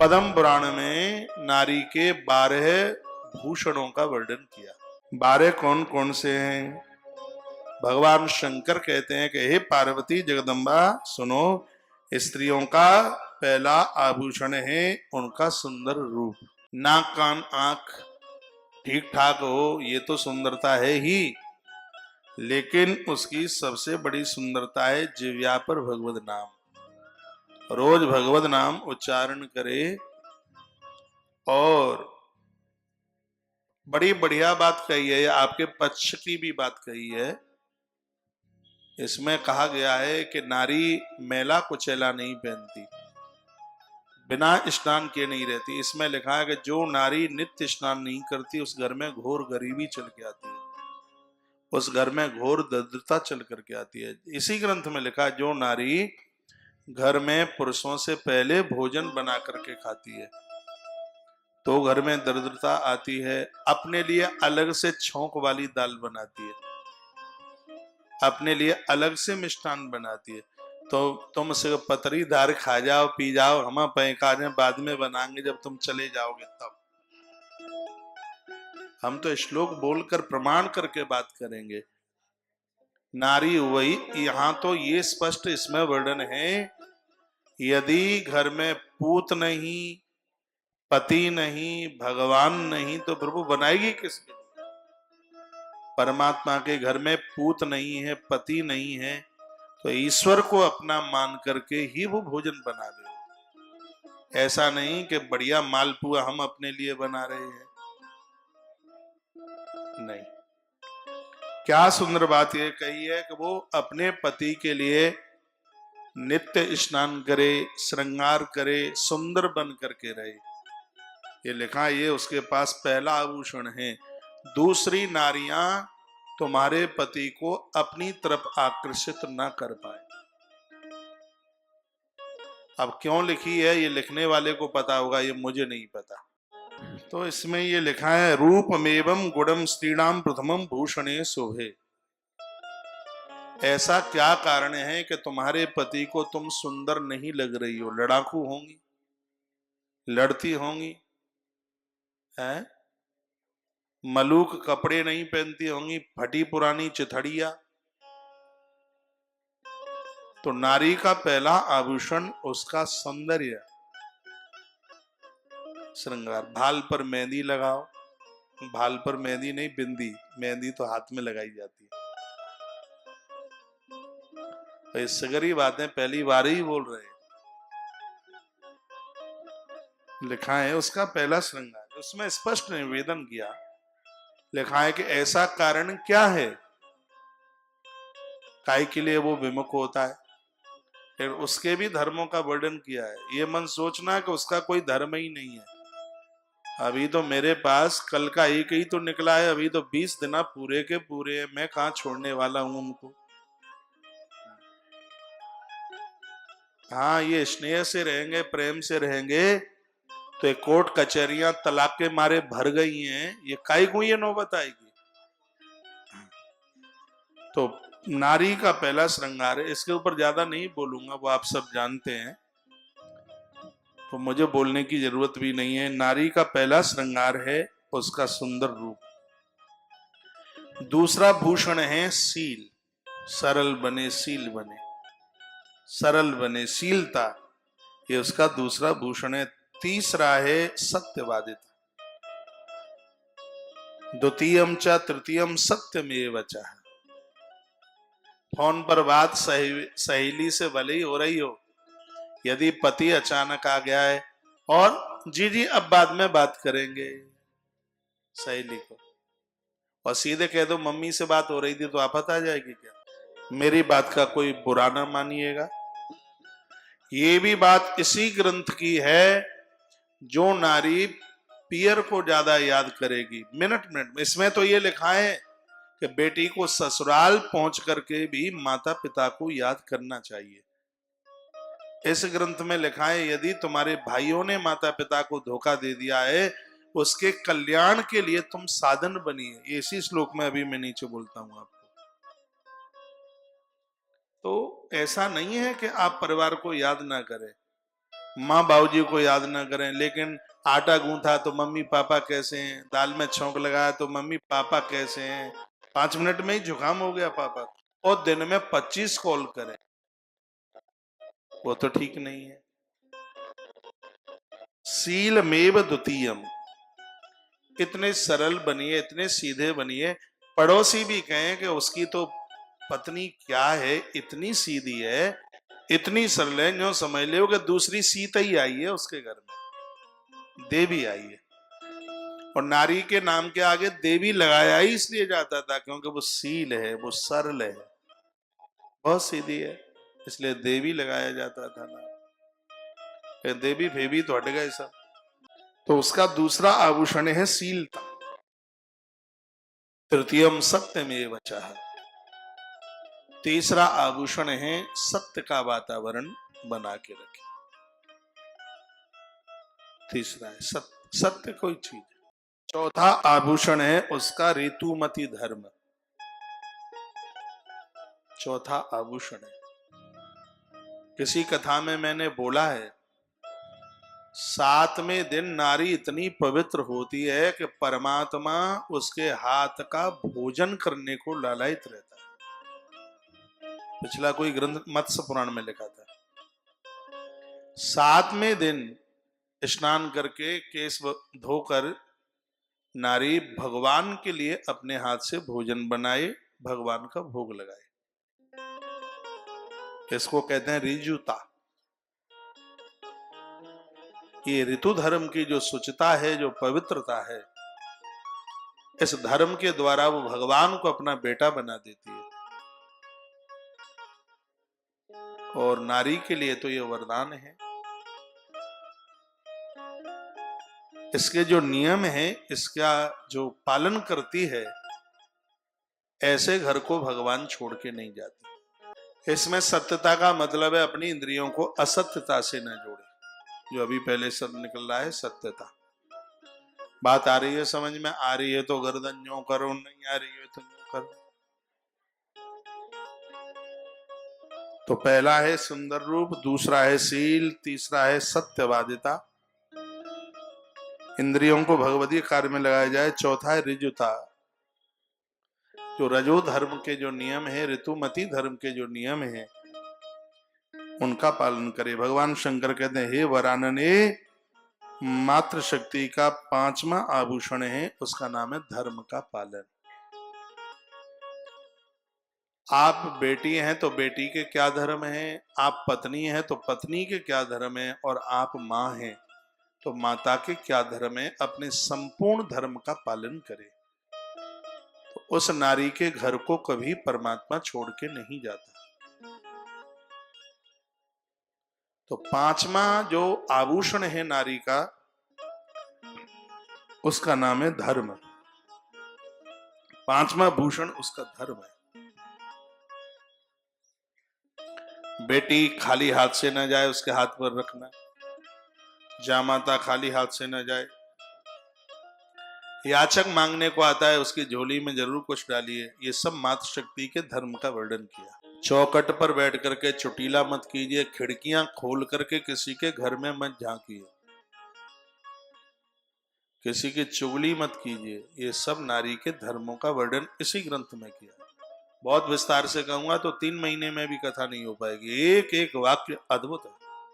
पद्म पुराण में नारी के 12 भूषणों का वर्णन किया। 12 कौन कौन से हैं? भगवान शंकर कहते हैं कि हे पार्वती जगदम्बा सुनो, स्त्रियों का पहला आभूषण है उनका सुंदर रूप। नाक कान आंख ठीक ठाक हो, ये तो सुंदरता है ही, लेकिन उसकी सबसे बड़ी सुंदरता है जिह्वा पर भगवत नाम। रोज भगवत नाम उच्चारण करे। और बड़ी बढ़िया बात कही है, आपके पक्ष की भी बात कही है। इसमें कहा गया है कि नारी मैला कुचैला नहीं पहनती, बिना स्नान किए नहीं रहती। इसमें लिखा है कि जो नारी नित्य स्नान नहीं करती उस घर में घोर गरीबी चल के आती है, उस घर में घोर दरिद्रता चल करके आती है। इसी ग्रंथ में लिखा है जो नारी घर में पुरुषों से पहले भोजन बना करके खाती है तो घर में दरिद्रता आती है। अपने लिए अलग से छौंक वाली दाल बनाती है, अपने लिए अलग से मिष्ठान बनाती है। तो तुम सिर्फ पतरी दार खा जाओ पी जाओ, हम पैका बाद में बनाएंगे जब तुम चले जाओगे तब। हम तो श्लोक बोलकर प्रमाण करके बात करेंगे। नारी वही, यहां तो ये स्पष्ट इसमें वर्णन है, यदि घर में पूत नहीं, पति नहीं, भगवान नहीं तो प्रभु बनाएगी किसके? परमात्मा के घर में पूत नहीं है, पति नहीं है, तो ईश्वर को अपना मान करके ही वो भोजन बना दे। ऐसा नहीं कि बढ़िया मालपुआ हम अपने लिए बना रहे हैं, नहीं। क्या सुंदर बात ये कही है कि वो अपने पति के लिए नित्य स्नान करे, श्रृंगार करे, सुंदर बन करके रहे। ये लिखा, ये उसके पास पहला आभूषण है। दूसरी नारियां तुम्हारे पति को अपनी तरफ आकर्षित ना कर पाए। अब क्यों लिखी है ये लिखने वाले को पता होगा, ये मुझे नहीं पता। तो इसमें ये लिखा है रूपमेवं गुणम स्त्रीणाम प्रथमम भूषणे शोभे। ऐसा क्या कारण है कि तुम्हारे पति को तुम सुंदर नहीं लग रही हो? लड़ाकू होंगी, लड़ती होंगी, हैं? मलूक कपड़े नहीं पहनती होंगी, फटी पुरानी चिथड़िया। तो नारी का पहला आभूषण उसका सौंदर्य, श्रृंगार। भाल पर मेहंदी लगाओ, भाल पर मेहंदी नहीं, बिंदी। मेहंदी तो हाथ में लगाई जाती है। ये सगरी बातें पहली बार ही बोल रहे हैं। लिखा है उसका पहला श्रृंगार, उसमें स्पष्ट निवेदन किया, लिखा है कि ऐसा कारण क्या है, काय के लिए वो विमुख होता है। फिर उसके भी धर्मों का वर्णन किया है। ये मन सोचना कि उसका कोई धर्म ही नहीं है। अभी तो मेरे पास कल का एक ही तो निकला है, अभी तो 20 दिन पूरे के पूरे है, मैं कहाँ छोड़ने वाला हूं उनको। हाँ, ये स्नेह से रहेंगे, प्रेम से रहेंगे तो ये कोर्ट कचहरियां तलाक के मारे भर गई हैं, ये काई को ये नौबत आएगी। तो नारी का पहला श्रृंगार है, इसके ऊपर ज्यादा नहीं बोलूंगा, वो आप सब जानते हैं, तो मुझे बोलने की जरूरत भी नहीं है। नारी का पहला श्रृंगार है उसका सुंदर रूप। दूसरा भूषण है सील, सरल बने, सील बने, सरल बने, सीलता, ये उसका दूसरा भूषण है। तीसरा है सत्यवादिता, द्वितीयम च तृतीयम सत्यमेव च। फोन पर बात सहेली से भले ही हो रही हो, यदि पति अचानक आ गया है और जी जी अब बाद में बात करेंगे सहेली को, और सीधे कह दो मम्मी से बात हो रही थी, तो आफत आ जाएगी क्या? मेरी बात का कोई बुरा ना मानिएगा। ये भी बात इसी ग्रंथ की है, जो नारी पियर को ज्यादा याद करेगी मिनट मिनट में। इसमें तो ये लिखा है कि बेटी को ससुराल पहुंच करके भी माता पिता को याद करना चाहिए। इस ग्रंथ में लिखा है यदि तुम्हारे भाइयों ने माता पिता को धोखा दे दिया है, उसके कल्याण के लिए तुम साधन बनिए। ये इसी श्लोक में अभी मैं नीचे बोलता हूं आपको। तो ऐसा नहीं है कि आप परिवार को याद ना करें, माँ बाबूजी को याद ना करें, लेकिन आटा गूंथा तो मम्मी पापा कैसे हैं, दाल में छौंक लगाया तो मम्मी पापा कैसे हैं, 5 मिनट में ही जुकाम हो गया पापा, और दिन में 25 कॉल करें, वो तो ठीक नहीं है। शीलमेव द्वितीयम, इतने सरल बनिए, इतने सीधे बनिए, पड़ोसी भी कहें कि उसकी तो पत्नी क्या है, इतनी सीधी है, इतनी सरल है, जो समझ लो कि दूसरी सीता ही आई है उसके घर में, देवी आई है। और नारी के नाम के आगे देवी लगाया ही इसलिए जाता था क्योंकि वो सील है, वो सरल है, बहुत सीधी है, इसलिए देवी लगाया जाता था ना। देवी भेवी तो हट गए सब। तो उसका दूसरा आभूषण है सीलता। तृतीयम सत्यमेव चः, तीसरा आभूषण है सत्य का वातावरण बना के रखे। तीसरा है सत्य, सत्य कोई चीज। चौथा आभूषण है उसका ऋतुमती धर्म, चौथा आभूषण है। किसी कथा में मैंने बोला है, 7वें दिन नारी इतनी पवित्र होती है कि परमात्मा उसके हाथ का भोजन करने को लालायित रहता है। पिछला कोई ग्रंथ मत्स्य पुराण में लिखा था, 7वें दिन स्नान करके केश धोकर नारी भगवान के लिए अपने हाथ से भोजन बनाए, भगवान का भोग लगाए। इसको कहते हैं ऋजुता। ये ऋतु धर्म की जो शुचिता है, जो पवित्रता है, इस धर्म के द्वारा वो भगवान को अपना बेटा बना देती है। और नारी के लिए तो ये वरदान है। इसके जो नियम है, इसका जो पालन करती है, ऐसे घर को भगवान छोड़ के नहीं जाते। इसमें सत्यता का मतलब है अपनी इंद्रियों को असत्यता से न जोड़े, जो अभी पहले शब्द निकल रहा है सत्यता। बात आ रही है समझ में? आ रही है तो गर्दन यूं करो, नहीं आ रही है तो यूं करो। तो पहला है सुंदर रूप, दूसरा है शील, तीसरा है सत्यवादिता, इंद्रियों को भगवतीय कार्य में लगाया जाए, चौथा है ऋजुता, जो रजो धर्म के जो नियम है, ऋतुमती धर्म के जो नियम है, उनका पालन करे। भगवान शंकर कहते हैं, हे वरानने, मात्र शक्ति का 5वां आभूषण है, उसका नाम है धर्म का पालन। आप बेटी हैं तो बेटी के क्या धर्म है, आप पत्नी हैं तो पत्नी के क्या धर्म है, और आप माँ हैं तो माता के क्या धर्म है, अपने संपूर्ण धर्म का पालन करें। तो उस नारी के घर को कभी परमात्मा छोड़ के नहीं जाता। तो 5वां जो आभूषण है नारी का, उसका नाम है धर्म। 5वां भूषण उसका धर्म है। बेटी खाली हाथ से न जाए, उसके हाथ पर रखना। जामाता खाली हाथ से न जाए। याचक मांगने को आता है, उसकी झोली में जरूर कुछ डालिए। ये सब मातृशक्ति के धर्म का वर्णन किया। चौखट पर बैठ करके चुटीला मत कीजिए, खिड़कियां खोल करके किसी के घर में मत झांकिए, किसी की चुगली मत कीजिए। ये सब नारी के धर्मों का वर्णन इसी ग्रंथ में किया। बहुत विस्तार से कहूंगा तो 3 महीने में भी कथा नहीं हो पाएगी। एक एक वाक्य अद्भुत है।